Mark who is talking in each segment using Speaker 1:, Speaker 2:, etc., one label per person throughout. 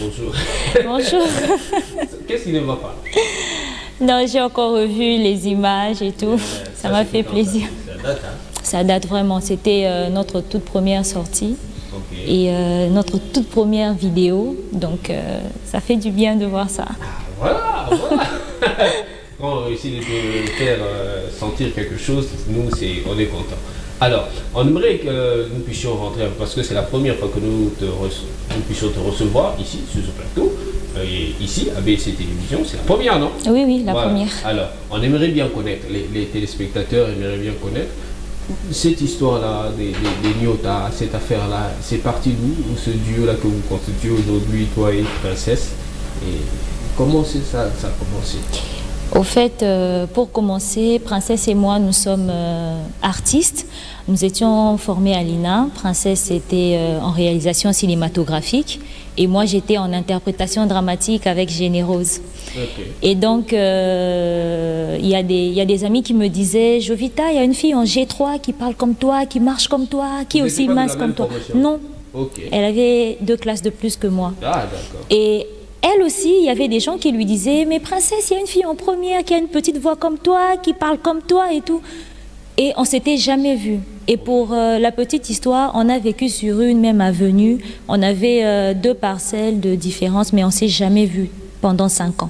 Speaker 1: Bonjour.
Speaker 2: Bonjour.
Speaker 1: Qu'est-ce qui ne va pas?
Speaker 2: Non, j'ai encore revu les images et tout. Ça m'a fait plaisir.
Speaker 1: Ça date, hein?
Speaker 2: Ça date vraiment. C'était notre toute première sortie.
Speaker 1: Ok.
Speaker 2: Et notre toute première vidéo. Donc, ça fait du bien de voir ça.
Speaker 1: Voilà, voilà. Quand on réussit de te faire sentir quelque chose, nous, on est content. Alors, on aimerait que nous puissions rentrer, parce que c'est la première fois que nous puissions te recevoir ici, sur ce plateau, et ici, à BC Télévision, c'est la première, non?
Speaker 2: Oui, oui, la
Speaker 1: Voilà.
Speaker 2: première.
Speaker 1: Alors, on aimerait bien connaître, les téléspectateurs aimeraient bien connaître cette histoire-là, des Nyota, cette affaire-là, c'est parti d'où, ce duo-là que vous constituez aujourd'hui, toi et Princesse, et comment ça a commencé?
Speaker 2: Au fait, pour commencer, Princesse et moi, nous sommes artistes. Nous étions formés à l'INA. Princesse était en réalisation cinématographique et moi, j'étais en interprétation dramatique avec Générose.
Speaker 1: Okay.
Speaker 2: Et donc, il y a des amis qui me disaient « Jovita, il y a une fille en G3 qui parle comme toi, qui marche comme toi, qui est aussi mince comme toi. » Non,
Speaker 1: okay.
Speaker 2: Elle avait 2 classes de plus que moi.
Speaker 1: Ah, d'accord.
Speaker 2: Et elle aussi, il y avait des gens qui lui disaient « Mais Princesse, il y a une fille en première qui a une petite voix comme toi, qui parle comme toi et tout. » Et on ne s'était jamais vus. Et pour la petite histoire, on a vécu sur une même avenue. On avait 2 parcelles de différence, mais on ne s'est jamais vus pendant 5 ans.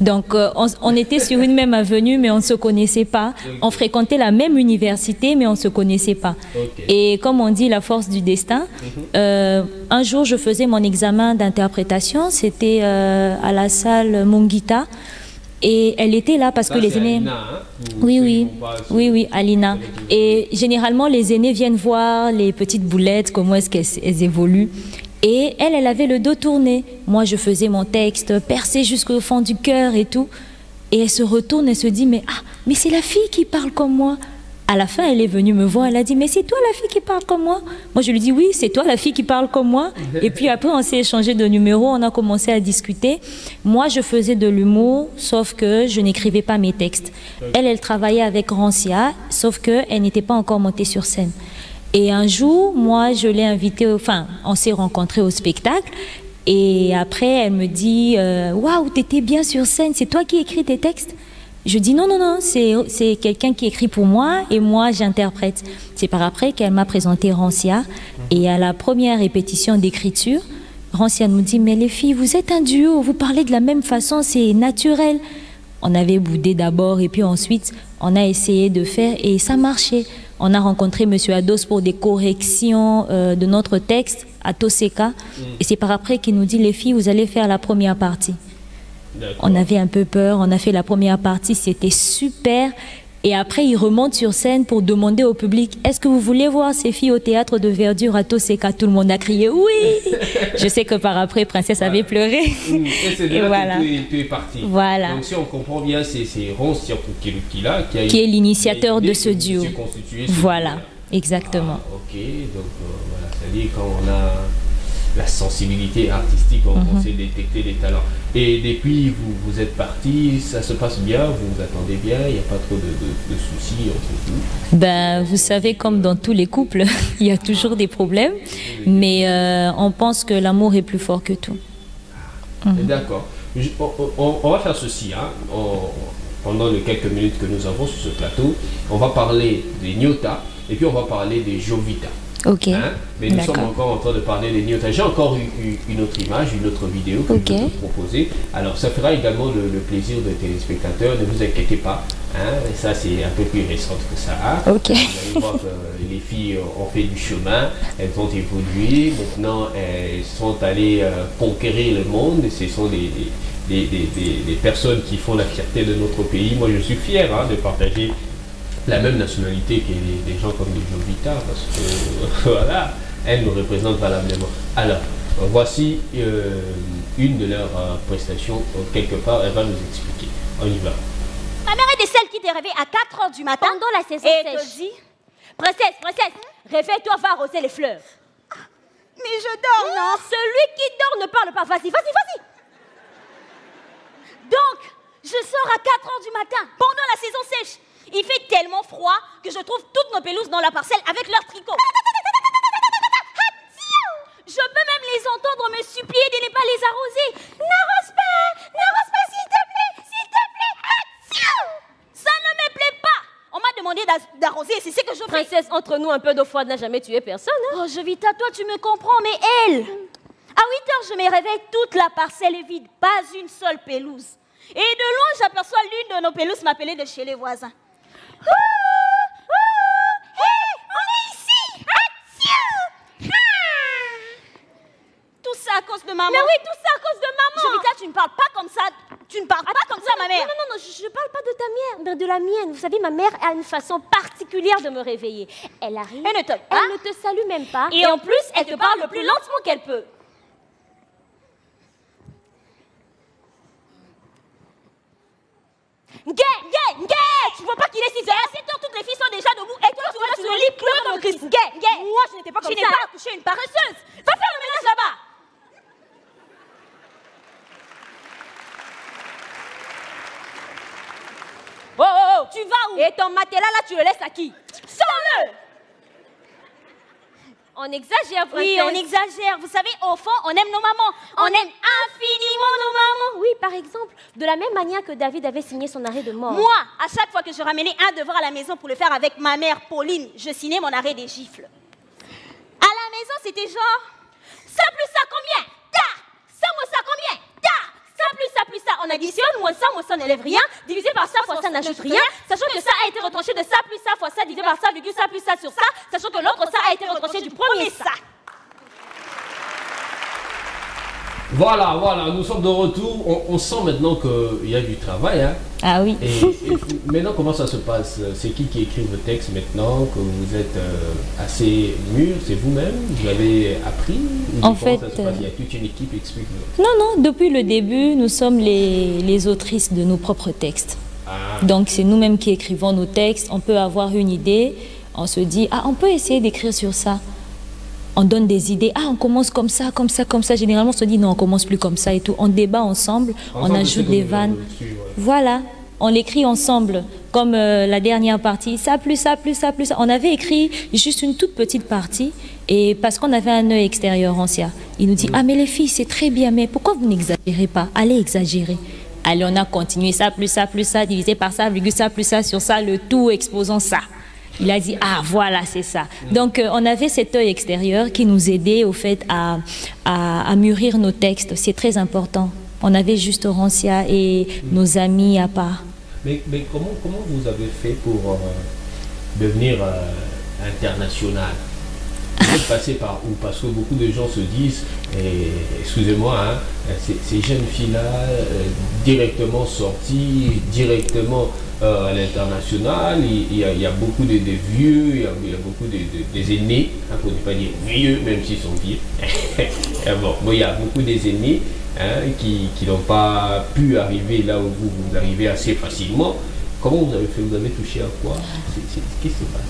Speaker 2: Donc, on était sur une même avenue, mais on ne se connaissait pas. On fréquentait la même université, mais on ne se connaissait pas. Okay. Et comme on dit, la force du destin, un jour, je faisais mon examen d'interprétation. C'était à la salle Mongita. Et elle était là parce que les aînés...
Speaker 1: Alina, hein?
Speaker 2: Oui, Alina. Et généralement, les aînés viennent voir les petites boulettes, comment est-ce qu'elles évoluent. Et elle avait le dos tourné. Moi, je faisais mon texte, percé jusqu'au fond du cœur et tout. Et elle se retourne et se dit, mais c'est la fille qui parle comme moi. À la fin, elle est venue me voir, elle a dit, mais c'est toi la fille qui parle comme moi? Moi, je lui dis, oui, c'est toi la fille qui parle comme moi. Et puis après, on s'est échangé de numéros, on a commencé à discuter. Moi, je faisais de l'humour, sauf que je n'écrivais pas mes textes. Elle travaillait avec Rancia, sauf qu'elle n'était pas encore montée sur scène. Et un jour, moi, je l'ai invitée, enfin, on s'est rencontrés au spectacle. Et après, elle me dit, waouh, t'étais bien sur scène, c'est toi qui écris tes textes? Je dis non, c'est quelqu'un qui écrit pour moi et moi j'interprète. C'est par après qu'elle m'a présenté Rancia et à la première répétition d'écriture, Rancia nous dit, mais les filles, vous êtes un duo, vous parlez de la même façon, c'est naturel. On avait boudé d'abord et puis ensuite on a essayé de faire et ça marchait. On a rencontré M. Ados pour des corrections de notre texte à Toseka et c'est par après qu'il nous dit, les filles, vous allez faire la première partie. On avait un peu peur, on a fait la première partie, c'était super. Et après, il remonte sur scène pour demander au public, est-ce que vous voulez voir ces filles au théâtre de verdure à Toseka? Tout le monde a crié oui. Je sais que par après, Princesse avait pleuré.
Speaker 1: Et voilà. Tu es parti.
Speaker 2: Voilà.
Speaker 1: Donc si on comprend bien, c'est Rancia
Speaker 2: qui est l'initiateur de ce duo. Voilà, exactement.
Speaker 1: Ok, donc voilà, c'est-à-dire quand on a la sensibilité artistique, on sait détecter les talents. Et depuis, vous êtes parti, ça se passe bien, vous vous attendez bien, il n'y a pas trop de soucis entre vous?
Speaker 2: Ben, vous savez, comme dans tous les couples, il y a toujours des problèmes, mais on pense que l'amour est plus fort que tout.
Speaker 1: D'accord. On va faire ceci, hein. Pendant les quelques minutes que nous avons sur ce plateau, on va parler des Nyota et puis on va parler des Jovita.
Speaker 2: Ok.
Speaker 1: Hein? Mais nous sommes encore en train de parler des Nyota. J'ai encore une autre image, une autre vidéo que je vais te proposer. Alors, ça fera également le plaisir des téléspectateurs. Ne vous inquiétez pas. Hein? Ça, c'est un peu plus récent que ça. Hein?
Speaker 2: Ok.
Speaker 1: Vous allez voir que les filles ont fait du chemin. Elles ont évolué. Maintenant, elles sont allées conquérir le monde. Et ce sont des personnes qui font la fierté de notre pays. Moi, je suis fier de partager la même nationalité que des gens comme les Jovita, parce que voilà, elles nous représentent valablement. Alors, voici une de leurs prestations, quelque part, elle va nous expliquer. On y va.
Speaker 3: Ma mère est de celles qui t'est réveillée à 4 h du matin
Speaker 4: pendant la saison
Speaker 3: et
Speaker 4: sèche.
Speaker 3: te dit, princesse, réveille-toi, va arroser les fleurs.
Speaker 4: Mais je dors, non?
Speaker 3: Celui qui dort ne parle pas, vas-y. Donc, je sors à 4 h du matin, pendant la saison sèche. Il fait tellement froid que je trouve toutes nos pelouses dans la parcelle avec leurs tricots. Je peux même les entendre me supplier de ne pas les arroser. N'arrose pas, s'il te plaît. Attention! Ça ne me plaît pas. On m'a demandé d'arroser, c'est ce que je fais.
Speaker 5: Princesse, entre nous, un peu d'eau froide n'a jamais tué personne. Hein?
Speaker 3: Oh, Jovita, toi, tu me comprends, mais elle... À 8 heures, je me réveille, toute la parcelle est vide, pas une seule pelouse. Et de loin, j'aperçois l'une de nos pelouses m'appeler de chez les voisins. Hey, on est ici! Attention! Tout ça à cause de maman.
Speaker 5: Mais oui, tout ça à cause de maman.
Speaker 3: Jovita, tu ne parles pas comme ça. Tu ne parles pas comme ça, ma mère.
Speaker 5: Non, je ne parle pas de ta mère, mais de la mienne. Vous savez, ma mère a une façon particulière de me réveiller. Elle arrive,
Speaker 3: Elle ne te
Speaker 5: salue même pas.
Speaker 3: Et en plus, elle te parle le plus lentement qu'elle peut. Gay! Tu vois pas qu'il est 6 heures? À 7 heures, toutes les filles sont déjà debout. Et toi, tu restes sur le lit, pleure comme le Christ. Gay! Moi, je n'étais pas comme ça. Tu n'es pas accouché, une paresseuse. Va faire le ménage là-bas. Oh, tu vas où? Et ton matelas là, tu le laisses à qui? Sors-le!
Speaker 5: On exagère, princesse.
Speaker 3: Oui, on exagère. Vous savez, au fond, on aime nos mamans. On aime infiniment nos mamans.
Speaker 5: Oui, par exemple, de la même manière que David avait signé son arrêt de mort.
Speaker 3: Moi, à chaque fois que je ramenais un devoir à la maison pour le faire avec ma mère, Pauline, je signais mon arrêt des gifles. À la maison, c'était genre... Ça plus ça, combien? Ta! Ça moins ça, combien? Ta! Ça plus ça. On additionne, moins ça n'élève rien. Divisé par ça, fois ça n'ajoute rien. Sachant que ça a été retranché de ça plus ça, fois ça, divisé par ça, virgule ça plus ça sur ça. Sachant que l'autre ça a été retranché du premier ça.
Speaker 1: Voilà, nous sommes de retour. On sent maintenant qu'il y a du travail. Hein.
Speaker 2: Ah oui.
Speaker 1: Et maintenant, comment ça se passe? C'est qui écrit vos textes maintenant que vous êtes assez mûr? C'est vous-même? Vous avez appris?
Speaker 2: En fait,
Speaker 1: ça se passe? Il y a toute une équipe, explique-nous.
Speaker 2: Non, depuis le début, nous sommes les autrices de nos propres textes.
Speaker 1: Ah.
Speaker 2: Donc, c'est nous-mêmes qui écrivons nos textes. On peut avoir une idée, on se dit, on peut essayer d'écrire sur ça. On donne des idées, on commence comme ça. Généralement, on se dit, non, on commence plus comme ça et tout. On débat ensemble, on ajoute des vannes. Voilà, on l'écrit ensemble, comme la dernière partie, ça plus ça. On avait écrit juste une toute petite partie, et parce qu'on avait un œil extérieur ancien. Il nous dit, mais les filles, c'est très bien, mais pourquoi vous n'exagérez pas? Allez exagérer. Allez, on a continué ça, divisé par ça, virgule ça, plus ça, sur ça, le tout exposant ça. Il a dit, voilà, c'est ça. Donc, on avait cet œil extérieur qui nous aidait au fait à mûrir nos textes. C'est très important. On avait juste Rancia et nos amis à part.
Speaker 1: Mais comment vous avez fait pour devenir international? Vous êtes passé par où? Parce que beaucoup de gens se disent, excusez-moi, ces jeunes filles-là, directement sorties, directement à l'international, il y a beaucoup de vieux, il y a beaucoup des aînés, pour ne pas dire vieux, même s'ils sont vieux. Il y a beaucoup des aînés qui n'ont pas pu arriver là où vous arrivez assez facilement. Comment vous avez fait? Vous avez touché à quoi? Qu'est-ce qui se passe?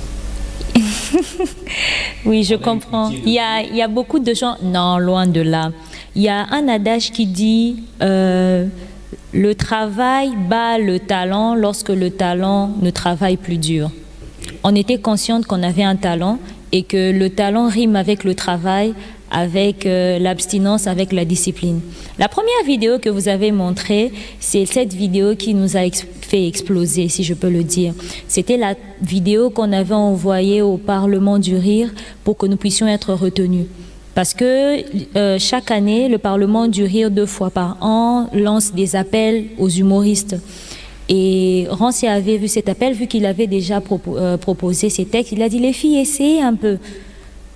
Speaker 2: Oui, je comprends. Il y a beaucoup de gens... Non, loin de là. Il y a un adage qui dit le travail bat le talent lorsque le talent ne travaille plus dur. On était consciente qu'on avait un talent et que le talent rime avec le travail, avec l'abstinence, avec la discipline. La première vidéo que vous avez montrée, c'est cette vidéo qui nous a fait exploser, si je peux le dire. C'était la vidéo qu'on avait envoyée au Parlement du Rire pour que nous puissions être retenus. Parce que chaque année, le Parlement du Rire, 2 fois par an, lance des appels aux humoristes. Et Rancia avait vu cet appel, vu qu'il avait déjà proposé ses textes. Il a dit, les filles, essayez un peu.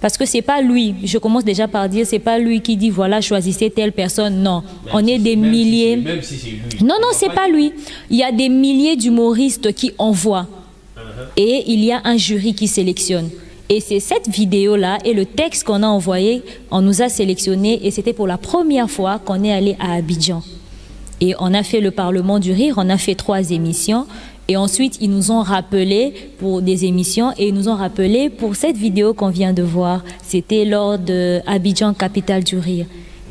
Speaker 2: Parce que c'est pas lui, je commence déjà par dire, c'est pas lui qui dit, voilà, choisissez telle personne. Non, on est des milliers.
Speaker 1: Même si c'est lui.
Speaker 2: Non, c'est pas lui. Il y a des milliers d'humoristes qui envoient. Et il y a un jury qui sélectionne. Et c'est cette vidéo-là et le texte qu'on a envoyé, on nous a sélectionnés et c'était pour la première fois qu'on est allé à Abidjan. Et on a fait le Parlement du Rire, on a fait 3 émissions. Et ensuite, ils nous ont rappelé pour des émissions et ils nous ont rappelé pour cette vidéo qu'on vient de voir. C'était lors de Abidjan, capitale du rire.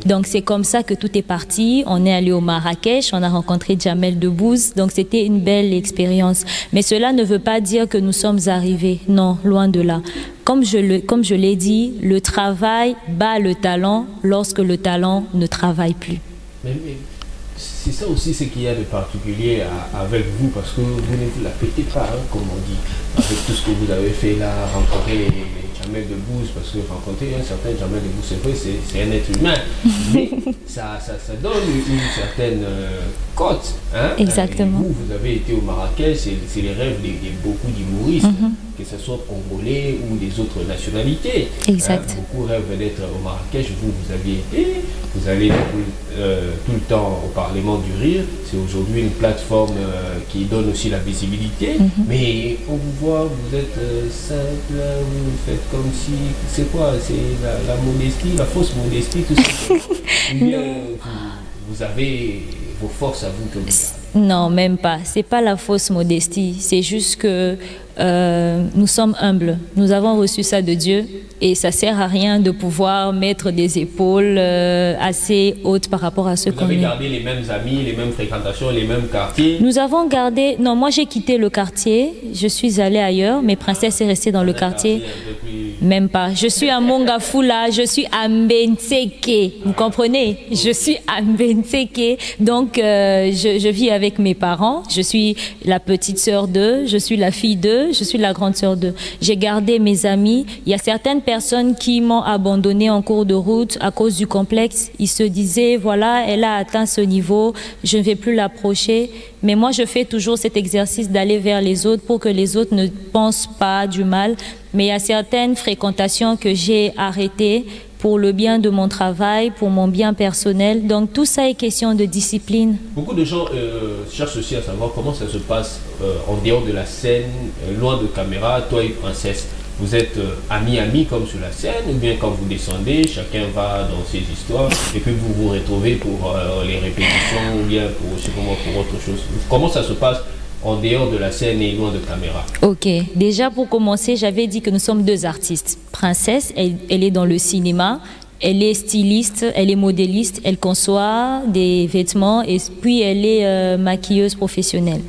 Speaker 2: Donc c'est comme ça que tout est parti. On est allé au Marrakech, on a rencontré Jamel Debbouze, donc c'était une belle expérience. Mais cela ne veut pas dire que nous sommes arrivés, non, loin de là. Comme je l'ai dit, le travail bat le talent lorsque le talent ne travaille plus.
Speaker 1: Mais c'est ça aussi ce qu'il y a de particulier avec vous, parce que vous ne vous la pétez pas, hein, comme on dit, avec tout ce que vous avez fait là, rencontrer les Jamel Debbouze, parce que rencontrer un certain Jamel Debbouze, c'est vrai, c'est un être humain, mais ça donne une certaine cote. Hein.
Speaker 2: Exactement.
Speaker 1: Vous avez été au Marrakech, c'est les rêves de beaucoup d'humoristes, que ce soit congolais ou des autres nationalités.
Speaker 2: Exact.
Speaker 1: Beaucoup rêvent d'être au Marrakech, vous aviez été, vous allez tout le temps au Parlement du Rire. C'est aujourd'hui une plateforme qui donne aussi la visibilité, mais on vous voit, vous êtes simple, vous faites comme si, c'est quoi, c'est la modestie, la fausse modestie, tout ça. Ou bien vous avez vos forces à vous que vous gardez.
Speaker 2: Non, même pas. C'est pas la fausse modestie. C'est juste que nous sommes humbles. Nous avons reçu ça de Dieu et ça sert à rien de pouvoir mettre des épaules assez hautes par rapport à ce qu'on est.
Speaker 1: Vous avez gardé les mêmes amis, les mêmes fréquentations, les mêmes quartiers?
Speaker 2: Nous avons gardé... Non, moi j'ai quitté le quartier. Je suis allée ailleurs, mais Princesse est restée dans le quartier. Même pas. Je suis à Mongafula, je suis à Mbenseke. Vous comprenez? Je suis à Mbenseke. Donc, je vis avec mes parents. Je suis la petite sœur d'eux, je suis la fille d'eux, je suis la grande sœur d'eux. J'ai gardé mes amis. Il y a certaines personnes qui m'ont abandonné en cours de route à cause du complexe. Ils se disaient, voilà, elle a atteint ce niveau, je ne vais plus l'approcher. Mais moi, je fais toujours cet exercice d'aller vers les autres pour que les autres ne pensent pas du mal. Mais il y a certaines fréquentations que j'ai arrêtées pour le bien de mon travail, pour mon bien personnel. Donc tout ça est question de discipline.
Speaker 1: Beaucoup de gens cherchent aussi à savoir comment ça se passe en dehors de la scène, loin de caméra, toi et Princesse. Vous êtes amis comme sur la scène, ou bien quand vous descendez, chacun va dans ses histoires, et puis vous vous retrouvez pour les répétitions, ou bien pour autre chose. Comment ça se passe en dehors de la scène et loin de caméra?
Speaker 2: Ok, déjà pour commencer, j'avais dit que nous sommes deux artistes. Princesse, elle est dans le cinéma, elle est styliste, elle est modéliste, elle conçoit des vêtements et puis elle est maquilleuse professionnelle.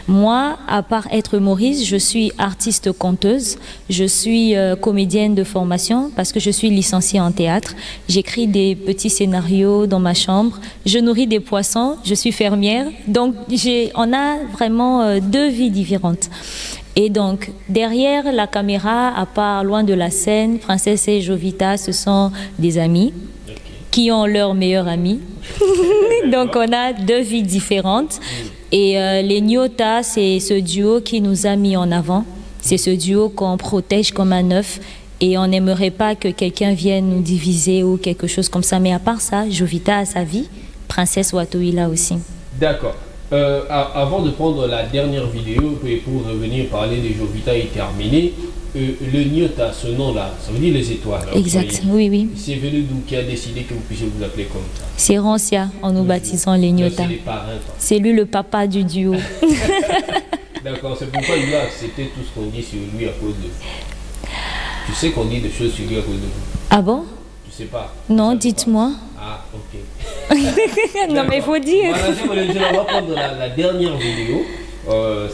Speaker 2: Moi, à part être humoriste, je suis artiste conteuse, je suis comédienne de formation parce que je suis licenciée en théâtre. J'écris des petits scénarios dans ma chambre, je nourris des poissons, je suis fermière. Donc on a vraiment deux vies différentes. Et donc, derrière la caméra, à part loin de la scène, Princesse et Jovita, ce sont des amis qui ont leur meilleur ami. Donc, on a deux vies différentes. Et les Nyota, c'est ce duo qui nous a mis en avant. C'est ce duo qu'on protège comme un œuf. Et on n'aimerait pas que quelqu'un vienne nous diviser ou quelque chose comme ça. Mais à part ça, Jovita a sa vie, Princesse Watoila aussi.
Speaker 1: D'accord. Avant de prendre la dernière vidéo et pour revenir parler de Jovita et terminer, le Nyota, ce nom-là, ça veut dire les étoiles.
Speaker 2: Exact, oui.
Speaker 1: C'est venu d'où, qui a décidé que vous puissiez vous appeler comme ça?
Speaker 2: C'est Rancia, en nous baptisant les Nyota. C'est lui le papa du duo.
Speaker 1: D'accord, c'est pourquoi il a accepté tout ce qu'on dit sur lui à cause de vous. Tu sais qu'on dit des choses sur lui à cause de vous?
Speaker 2: Ah bon?
Speaker 1: Tu sais pas?
Speaker 2: Non, dites-moi.
Speaker 1: Ah, ok.
Speaker 2: Non, mais il faut dire.
Speaker 1: Voilà, on va prendre la dernière vidéo.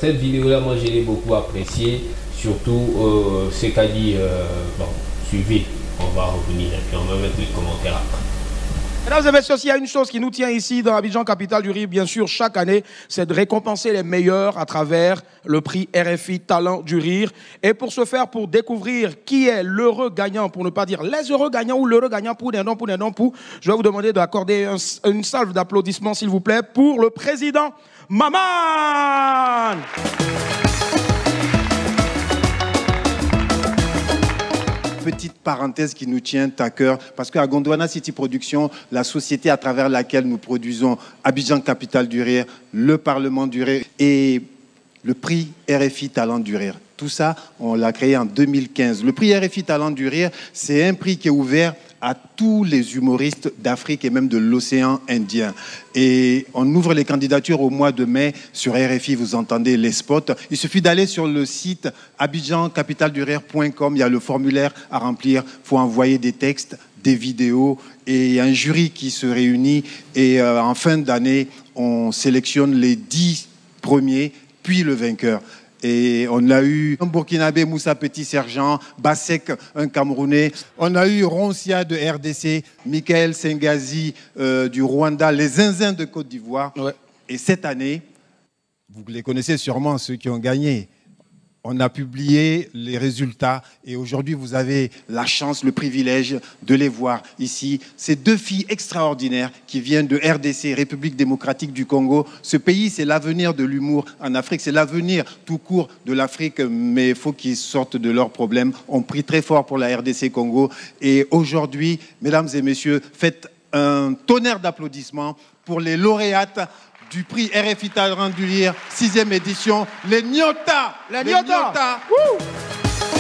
Speaker 1: Cette vidéo-là, moi, je l'ai beaucoup appréciée. Surtout ce qu'a dit. Bon, suivez, on va revenir et puis on va mettre les commentaires après.
Speaker 6: Mesdames et messieurs, il y a une chose qui nous tient ici dans Abidjan, capitale du rire, bien sûr, chaque année, c'est de récompenser les meilleurs à travers le prix RFI Talent du Rire. Et pour ce faire, pour découvrir qui est l'heureux gagnant, pour ne pas dire les heureux gagnants ou l'heureux gagnant pour des noms, je vais vous demander d'accorder une salve d'applaudissements, s'il vous plaît, pour le président Maman.
Speaker 7: Petite parenthèse qui nous tient à cœur, parce qu'à Gondwana City Production, la société à travers laquelle nous produisons Abidjan Capitale du Rire, le Parlement du Rire et le prix RFI Talent du Rire. Tout ça, on l'a créé en 2015. Le prix RFI Talent du Rire, c'est un prix qui est ouvert à tous les humoristes d'Afrique et même de l'océan Indien. Et on ouvre les candidatures au mois de mai sur RFI, vous entendez les spots. Il suffit d'aller sur le site abidjancapitaledurire.com, il y a le formulaire à remplir, il faut envoyer des textes des vidéos et un jury qui se réunit. Et en fin d'année, on sélectionne les 10 premiers, puis le vainqueur. Et on a eu un Burkinabé, Moussa Petit-Sergent, Bassek, un Camerounais. On a eu Roncia de RDC, Michael Sengazi du Rwanda, les Zinzins de Côte d'Ivoire. Ouais. Et cette année, vous les connaissez sûrement, ceux qui ont gagné. On a publié les résultats et aujourd'hui, vous avez la chance, le privilège de les voir ici. Ces 2 filles extraordinaires qui viennent de RDC, République démocratique du Congo. Ce pays, c'est l'avenir de l'humour en Afrique. C'est l'avenir tout court de l'Afrique, mais il faut qu'ils sortent de leurs problèmes. On prie très fort pour la RDC Congo. Et aujourd'hui, mesdames et messieurs, faites un tonnerre d'applaudissements pour les lauréates du prix RFI Talent du Rire, 6e édition, les Nyota.
Speaker 6: Les Nyota.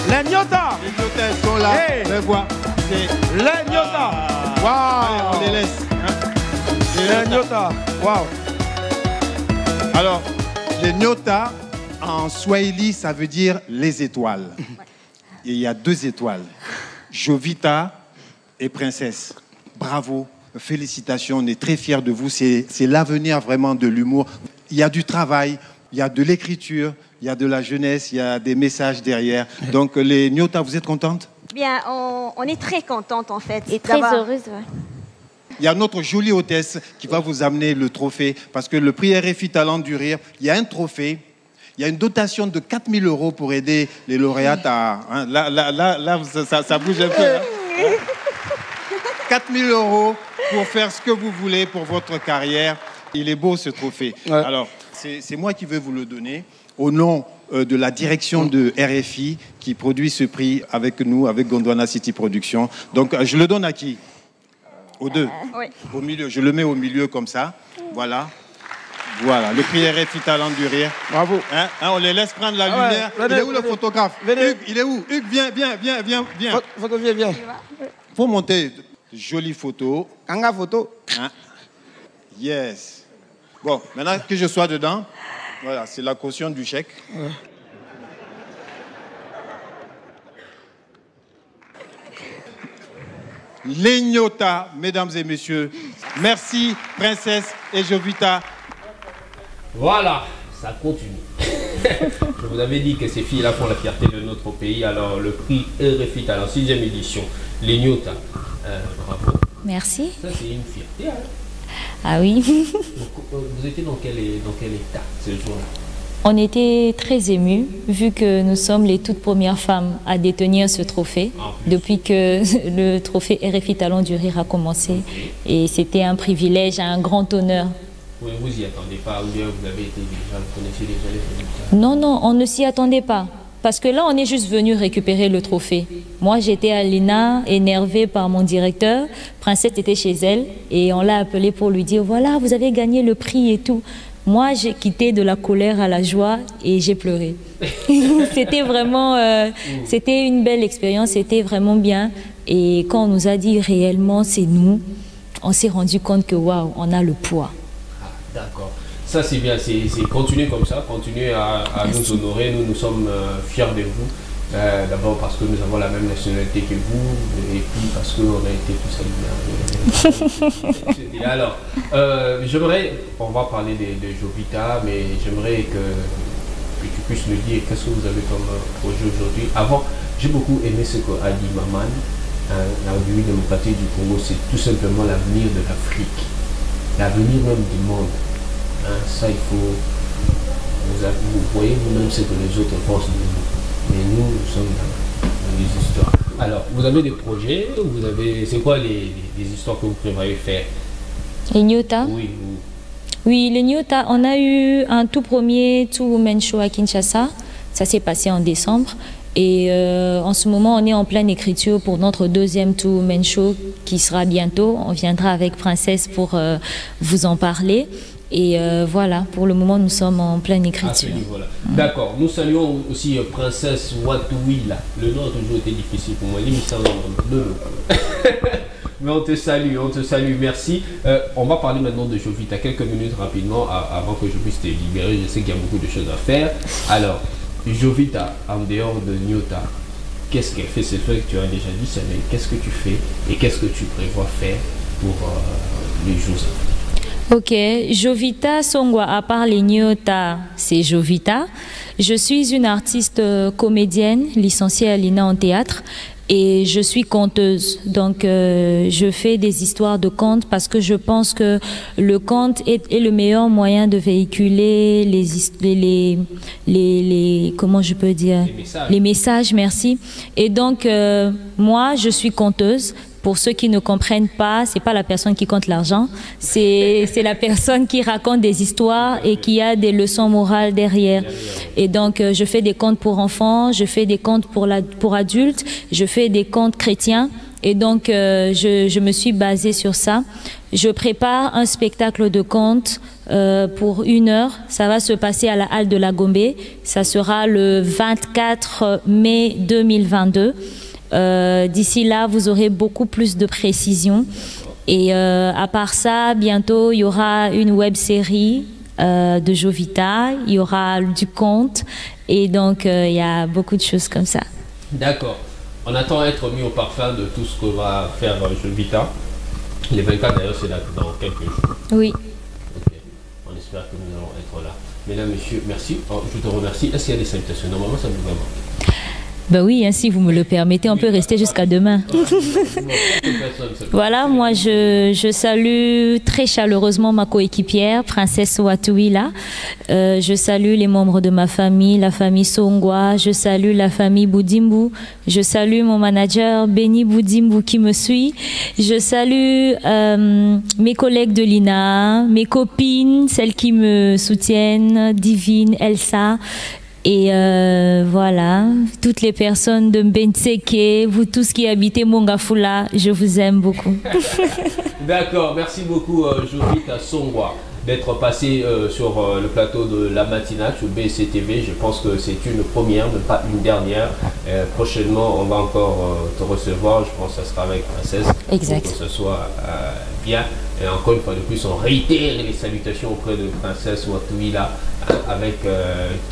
Speaker 6: Les Nyota.
Speaker 7: Les Nyota, elles sont là.
Speaker 6: Hey.
Speaker 7: Les voix.
Speaker 6: Les Nyota. Waouh.
Speaker 7: On les laisse. Hein.
Speaker 6: Les Nyota. Waouh.
Speaker 7: Alors, les Nyota, en Swahili, ça veut dire les étoiles. Et il y a 2 étoiles. Jovita et Princesse. Bravo. Félicitations, on est très fiers de vous. C'est l'avenir vraiment de l'humour. Il y a du travail, il y a de l'écriture, il y a de la jeunesse, il y a des messages derrière. Donc les Nyota, vous êtes contentes?
Speaker 3: Bien, on est très contentes en fait.
Speaker 5: Et très heureuse, ouais.
Speaker 7: Il y a notre jolie hôtesse qui va vous amener le trophée. Parce que le prix RFI Talent du Rire, il y a un trophée. Il y a une dotation de 4 000 € pour aider les lauréates à... Hein, là ça bouge un peu. Hein. 4 000 € pour faire ce que vous voulez pour votre carrière. Il est beau ce trophée. Ouais. Alors, c'est moi qui vais vous le donner au nom de la direction de RFI qui produit ce prix avec nous, avec Gondwana City Productions. Donc, je le donne à qui? Aux 2.
Speaker 3: Oui.
Speaker 7: Au milieu. Je le mets au milieu comme ça. Voilà. Voilà, le prix RFI Talent du Rire.
Speaker 6: Bravo.
Speaker 7: Hein, on les laisse prendre la lumière.
Speaker 6: Venez,
Speaker 7: il est où le photographe?
Speaker 6: Venez.
Speaker 7: Hugues, il est où? Hugues, viens.
Speaker 6: Photo, viens.
Speaker 7: Faut monter. Jolie photo.
Speaker 6: Anga photo.
Speaker 7: Hein? Yes. Bon, maintenant que je sois dedans, voilà, c'est la caution du chèque. Ouais. Les Nyota, mesdames et messieurs. Merci, Princesse et Jovita.
Speaker 1: Voilà, ça continue. Je vous avais dit que ces filles-là font la fierté de notre pays. Alors, le prix RFI Talent, 6e édition, les Nyota. Bravo.
Speaker 2: Merci.
Speaker 1: Ça, c'est une fierté. Hein?
Speaker 2: Ah oui.
Speaker 1: Donc, vous étiez dans quel état ce jour-là?
Speaker 2: On était très émus, vu que nous sommes les toutes premières femmes à détenir ce trophée, depuis que le trophée RFI Talent du Rire a commencé. Et c'était un privilège, un grand honneur.
Speaker 1: Oui, vous n'y attendez pas, ou bien vous avez été déjà, vous connaissiez déjà les résultats?
Speaker 2: Non, on ne s'y attendait pas. Parce que là, on est juste venu récupérer le trophée. Moi, j'étais à l'ENA, énervée par mon directeur. Princesse était chez elle et on l'a appelée pour lui dire, voilà, vous avez gagné le prix et tout. Moi, j'ai quitté de la colère à la joie et j'ai pleuré. C'était vraiment, c'était une belle expérience, c'était vraiment bien. Et quand on nous a dit réellement, c'est nous, on s'est rendu compte que waouh, on a le poids.
Speaker 1: Ah, d'accord. Ça, c'est bien, c'est continuer comme ça, continuer à nous honorer. Nous sommes fiers de vous. D'abord parce que nous avons la même nationalité que vous, et puis parce qu'on a été tous alignés. Alors, j'aimerais, on va parler de Jovita, mais j'aimerais que tu puisses nous dire qu'est-ce que vous avez comme projet aujourd'hui. Avant, j'ai beaucoup aimé ce qu'a dit Maman, la République démocratique du Congo, c'est tout simplement l'avenir de l'Afrique, l'avenir même du monde. Ça, il faut. Vous voyez vous-même ce que les autres pensent de nous. Mais nous sommes dans les histoires. Alors, vous avez des projets, vous avez. C'est quoi les histoires que vous prévoyez faire?
Speaker 2: Les Nyota?
Speaker 1: Oui.
Speaker 2: Oui, les Nyota, on a eu un tout premier two-women show à Kinshasa. Ça s'est passé en décembre. Et en ce moment, on est en pleine écriture pour notre deuxième two-women show qui sera bientôt. On viendra avec Princesse pour vous en parler. Et voilà, pour le moment, nous sommes en pleine écriture.
Speaker 1: D'accord. Nous saluons aussi Princesse Watuila. Le nom a toujours été difficile pour moi. Mais on te salue, merci. On va parler maintenant de Jovita quelques minutes rapidement avant que je puisse te libérer. Je sais qu'il y a beaucoup de choses à faire. Alors, Jovita, en dehors de Nyota, qu'est-ce qu'elle fait? C'est vrai que tu as déjà dit ça, mais qu'est-ce que tu fais et qu'est-ce que tu prévois faire pour les Jeux?
Speaker 2: Ok, Jovita Songwa, à part les Nyota, c'est Jovita. Je suis une artiste comédienne, licenciée à l'INA en théâtre, et je suis conteuse. Donc, je fais des histoires de contes parce que je pense que le conte est le meilleur moyen de véhiculer comment je peux dire, les messages, merci. Et donc, moi, je suis conteuse. Pour ceux qui ne comprennent pas, c'est pas la personne qui compte l'argent, c'est la personne qui raconte des histoires et qui a des leçons morales derrière. Et donc, je fais des contes pour enfants, je fais des contes pour adultes, je fais des contes chrétiens. Et donc, je me suis basée sur ça. Je prépare un spectacle de contes pour 1 heure. Ça va se passer à la Halle de la Gombe. Ça sera le 24 mai 2022. D'ici là, vous aurez beaucoup plus de précision. Et à part ça, bientôt, il y aura une web-série de Jovita, il y aura du conte, et donc il y a beaucoup de choses comme ça.
Speaker 1: D'accord. On attend être mis au parfum de tout ce que va faire Jovita. Les 24 d'ailleurs, c'est là dans quelques jours.
Speaker 2: Oui.
Speaker 1: Ok. On espère que nous allons être là. Mesdames, messieurs, merci. Oh, je te remercie. Est-ce qu'il y a des salutations? Normalement, ça vous va.
Speaker 2: Ben oui, hein, si vous me le permettez, on peut rester jusqu'à demain. Voilà, moi je salue très chaleureusement ma coéquipière, Princesse Watuila. Je salue les membres de ma famille, la famille Songwa. Je salue la famille Boudimbu. Je salue mon manager Benny Boudimbu qui me suit. Je salue mes collègues de l'INA, mes copines, celles qui me soutiennent, Divine, Elsa. Et voilà, toutes les personnes de Mbenseke, vous tous qui habitez Mongafula, je vous aime beaucoup.
Speaker 1: D'accord, merci beaucoup Jovita Songwa d'être passé sur le plateau de la matinale sur BCTV. Je pense que c'est une première, mais pas une dernière. Prochainement, on va encore te recevoir. Je pense que ça sera avec Princesse.
Speaker 2: Exact.
Speaker 1: Pour que ce soit bien. Et encore une fois de plus, on réitère les salutations auprès de Princesse Watuila, avec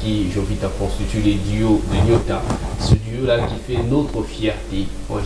Speaker 1: qui Jovita constitue les duos de Nyota. Ce duo-là qui fait notre fierté. Moi,